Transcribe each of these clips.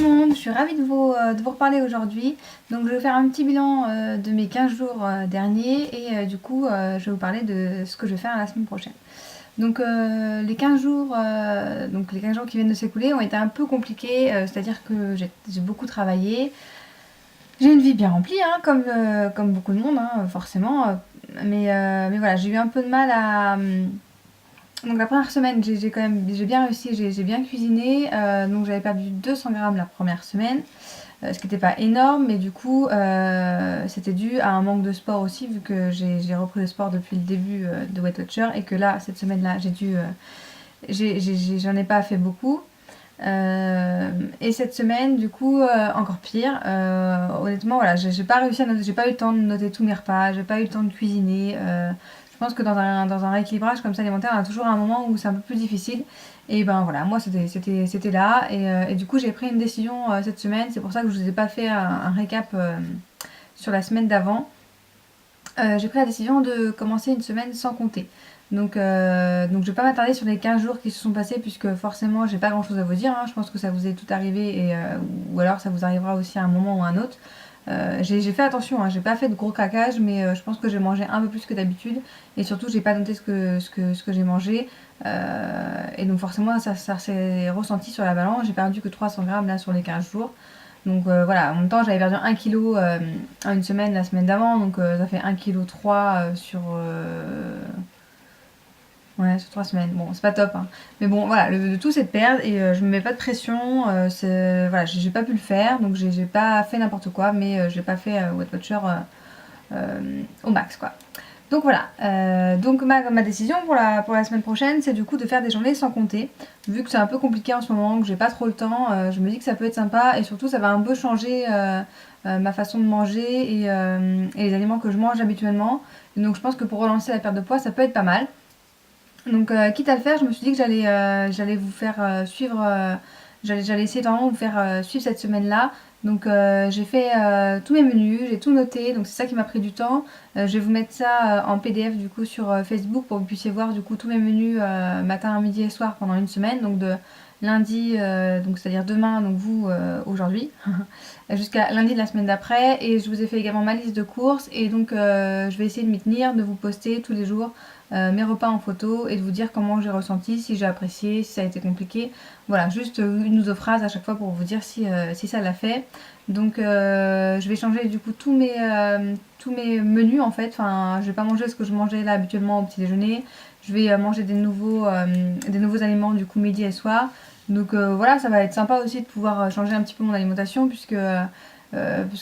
le monde, je suis ravie de vous reparler aujourd'hui. Donc je vais faire un petit bilan de mes 15 jours derniers et du coup je vais vous parler de ce que je vais faire la semaine prochaine. Donc les 15 jours qui viennent de s'écouler ont été un peu compliqués, c'est-à-dire que j'ai beaucoup travaillé. J'ai une vie bien remplie, hein, comme beaucoup de monde, hein, forcément. Mais voilà, j'ai eu un peu de mal à... Donc la première semaine, j'ai bien réussi, j'ai bien cuisiné. Donc j'avais perdu 200 grammes la première semaine, ce qui n'était pas énorme, mais du coup c'était dû à un manque de sport aussi, vu que j'ai repris le sport depuis le début de Weight Watcher et que là, cette semaine-là, j'en ai pas fait beaucoup. Et cette semaine, du coup, encore pire. Honnêtement, voilà, j'ai pas réussi à noter, j'ai pas eu le temps de noter tous mes repas, j'ai pas eu le temps de cuisiner. Je pense que dans un rééquilibrage comme ça alimentaire, on a toujours un moment où c'est un peu plus difficile. Et ben voilà, moi c'était là. Et du coup, j'ai pris une décision cette semaine. C'est pour ça que je vous ai pas fait un récap sur la semaine d'avant. J'ai pris la décision de commencer une semaine sans compter. Donc je vais pas m'attarder sur les 15 jours qui se sont passés puisque forcément j'ai pas grand chose à vous dire, hein. Je pense que ça vous est tout arrivé ou alors ça vous arrivera aussi à un moment ou à un autre. J'ai fait attention, hein, j'ai pas fait de gros craquage, mais je pense que j'ai mangé un peu plus que d'habitude et surtout j'ai pas noté ce que j'ai mangé. Et donc forcément ça s'est ressenti sur la balance. J'ai perdu que 300 grammes là sur les 15 jours. Donc voilà, en même temps j'avais perdu 1 kg en une semaine la semaine d'avant, donc ça fait 1,3 kg ouais, sur 3 semaines. Bon, c'est pas top, hein. Mais bon, voilà, le tout c'est de perdre et je me mets pas de pression. Voilà, j'ai pas pu le faire, donc j'ai pas fait n'importe quoi, mais j'ai pas fait Weight Watcher au max, quoi. Donc voilà, donc ma décision pour la semaine prochaine, c'est du coup de faire des journées sans compter. Vu que c'est un peu compliqué en ce moment, que j'ai pas trop le temps, je me dis que ça peut être sympa et surtout ça va un peu changer ma façon de manger et les aliments que je mange habituellement. Et donc je pense que pour relancer la perte de poids, ça peut être pas mal. Donc quitte à le faire, je me suis dit que j'allais vous faire suivre, j'allais essayer de vraiment vous faire suivre cette semaine-là. Donc j'ai fait tous mes menus, j'ai tout noté, donc c'est ça qui m'a pris du temps. Je vais vous mettre ça en PDF du coup sur Facebook pour que vous puissiez voir du coup tous mes menus matin, midi et soir pendant une semaine, donc de lundi, donc c'est-à-dire demain, donc vous aujourd'hui, jusqu'à lundi de la semaine d'après. Et je vous ai fait également ma liste de courses et donc je vais essayer de m'y tenir, de vous poster tous les jours mes repas en photo et de vous dire comment j'ai ressenti, si j'ai apprécié, si ça a été compliqué. Voilà, juste une ou deux phrases à chaque fois pour vous dire si ça l'a fait. Donc je vais changer du coup tous mes menus en fait. Enfin, je vais pas manger ce que je mangeais là habituellement au petit déjeuner. Je vais manger des nouveaux aliments du coup midi et soir. Donc voilà, ça va être sympa aussi de pouvoir changer un petit peu mon alimentation puisque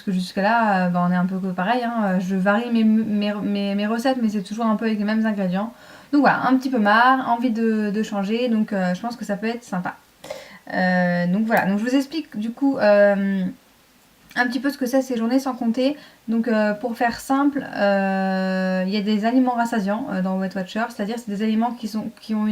jusque là on est un peu pareil, hein. Je varie mes recettes mais c'est toujours un peu avec les mêmes ingrédients. Donc voilà, un petit peu marre, envie de changer, donc je pense que ça peut être sympa. Donc voilà, donc je vous explique du coup un petit peu ce que c'est ces journées sans compter. Donc pour faire simple, il y a des aliments rassasiants dans Weight Watcher, c'est-à-dire c'est des aliments qui ont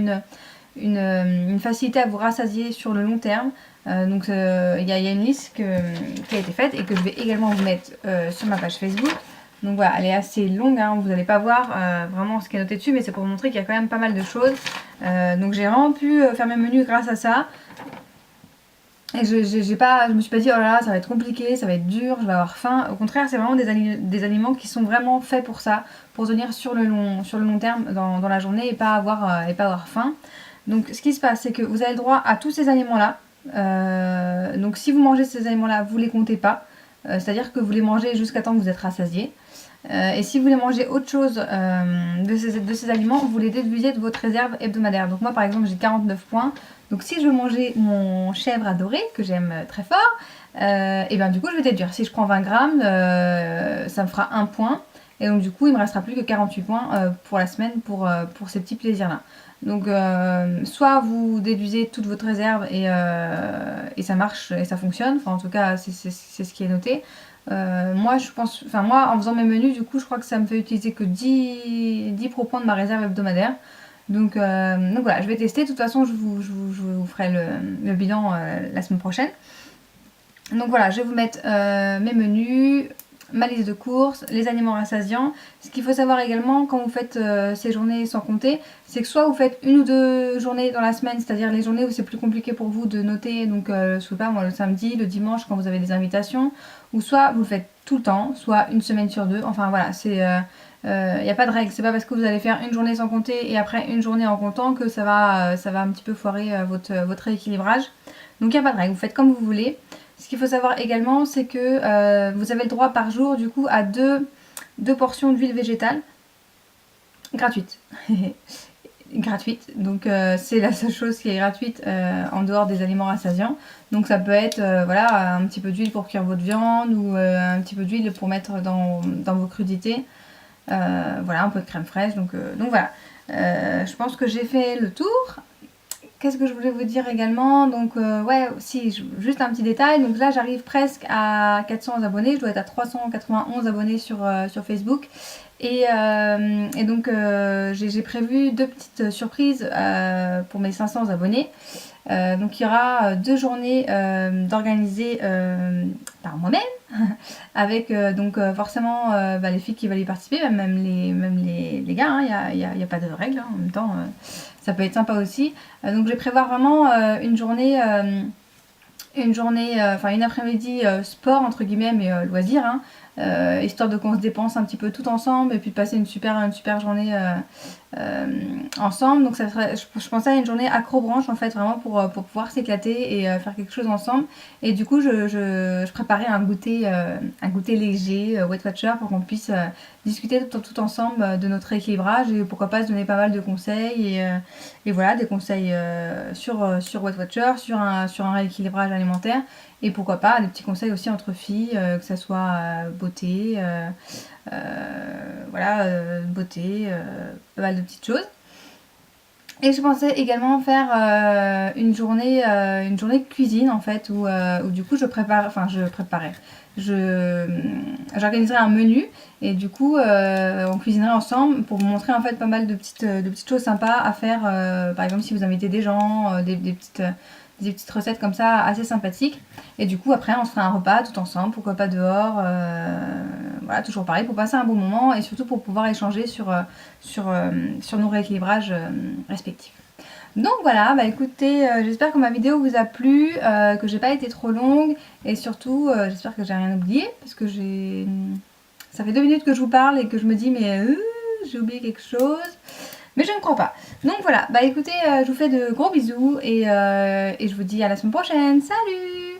une facilité à vous rassasier sur le long terme. Donc il y a une liste qui a été faite et que je vais également vous mettre sur ma page Facebook. Donc voilà, elle est assez longue, hein, vous n'allez pas voir vraiment ce qui est noté dessus, mais c'est pour vous montrer qu'il y a quand même pas mal de choses. Donc j'ai vraiment pu faire mes menus grâce à ça. Et je me suis pas dit oh là là ça va être compliqué, ça va être dur, je vais avoir faim. Au contraire, c'est vraiment des aliments qui sont vraiment faits pour ça, pour tenir sur le long terme dans la journée et pas avoir faim. Donc ce qui se passe, c'est que vous avez le droit à tous ces aliments-là. Donc si vous mangez ces aliments-là, vous les comptez pas. C'est-à-dire que vous les mangez jusqu'à temps que vous êtes rassasié. Et si vous voulez manger autre chose de ces aliments, vous les déduisez de votre réserve hebdomadaire. Donc moi par exemple j'ai 49 points. Donc si je veux manger mon chèvre adoré, que j'aime très fort, et bien du coup je vais déduire. Si je prends 20 grammes, ça me fera 1 point. Et donc du coup il me restera plus que 48 points pour la semaine pour ces petits plaisirs là. Donc soit vous déduisez toute votre réserve et ça marche et ça fonctionne. Enfin en tout cas c'est ce qui est noté. Moi en faisant mes menus du coup je crois que ça me fait utiliser que 10 pro points de ma réserve hebdomadaire. Donc voilà, je vais tester. De toute façon je vous ferai le bilan la semaine prochaine. Donc voilà, je vais vous mettre mes menus. ma liste de courses, les aliments rassasiants. Ce qu'il faut savoir également quand vous faites ces journées sans compter, c'est que soit vous faites 1 ou 2 journées dans la semaine, c'est-à-dire les journées où c'est plus compliqué pour vous de noter, donc je sais pas moi le samedi, le dimanche quand vous avez des invitations, ou soit vous le faites tout le temps, soit une semaine sur 2, enfin voilà, c'est... il n'y a pas de règle, c'est pas parce que vous allez faire une journée sans compter et après une journée en comptant que ça va un petit peu foirer votre rééquilibrage. Donc il n'y a pas de règle, vous faites comme vous voulez. Ce qu'il faut savoir également, c'est que vous avez le droit par jour du coup à deux portions d'huile végétale gratuite. Gratuite, donc c'est la seule chose qui est gratuite en dehors des aliments rassasiants. Donc ça peut être voilà, un petit peu d'huile pour cuire votre viande ou un petit peu d'huile pour mettre dans vos crudités. Voilà, un peu de crème fraîche, donc voilà. Je pense que j'ai fait le tour. Qu'est-ce que je voulais vous dire également? Donc ouais, si, juste un petit détail. Donc là, j'arrive presque à 400 abonnés. Je dois être à 391 abonnés sur Facebook. Et donc j'ai prévu 2 petites surprises pour mes 500 abonnés. Donc il y aura 2 journées d'organiser par moi-même avec donc forcément les filles qui veulent y participer, même les gars, il n'y a pas de règles, hein, en même temps ça peut être sympa aussi. Donc je vais prévoir vraiment une journée, enfin une après-midi sport entre guillemets, mais loisir, hein, histoire de qu'on se dépense un petit peu tout ensemble et puis de passer une super journée ensemble. Donc ça serait, je pensais à une journée accrobranche en fait, vraiment pour pouvoir s'éclater et faire quelque chose ensemble. Et du coup je préparais un goûter léger, Weight Watcher, pour qu'on puisse discuter tout ensemble de notre équilibrage et pourquoi pas se donner pas mal de conseils et voilà, des conseils sur Weight Watcher, sur un rééquilibrage alimentaire et pourquoi pas des petits conseils aussi entre filles, que ça soit beauté, voilà, beauté, pas mal de petites choses. Et je pensais également faire une journée de cuisine en fait où du coup j'organiserai un menu et du coup on cuisinerait ensemble pour vous montrer en fait pas mal de petites choses sympas à faire, par exemple si vous invitez des gens, des petites recettes comme ça assez sympathiques. Et du coup après on se fera un repas tout ensemble, pourquoi pas dehors, voilà, toujours pareil, pour passer un bon moment et surtout pour pouvoir échanger sur nos rééquilibrages respectifs. Donc voilà, bah écoutez, j'espère que ma vidéo vous a plu, que j'ai pas été trop longue et surtout j'espère que j'ai rien oublié parce que ça fait 2 minutes que je vous parle et que je me dis mais j'ai oublié quelque chose. Mais je ne crois pas. Donc voilà, bah écoutez, je vous fais de gros bisous et je vous dis à la semaine prochaine. Salut!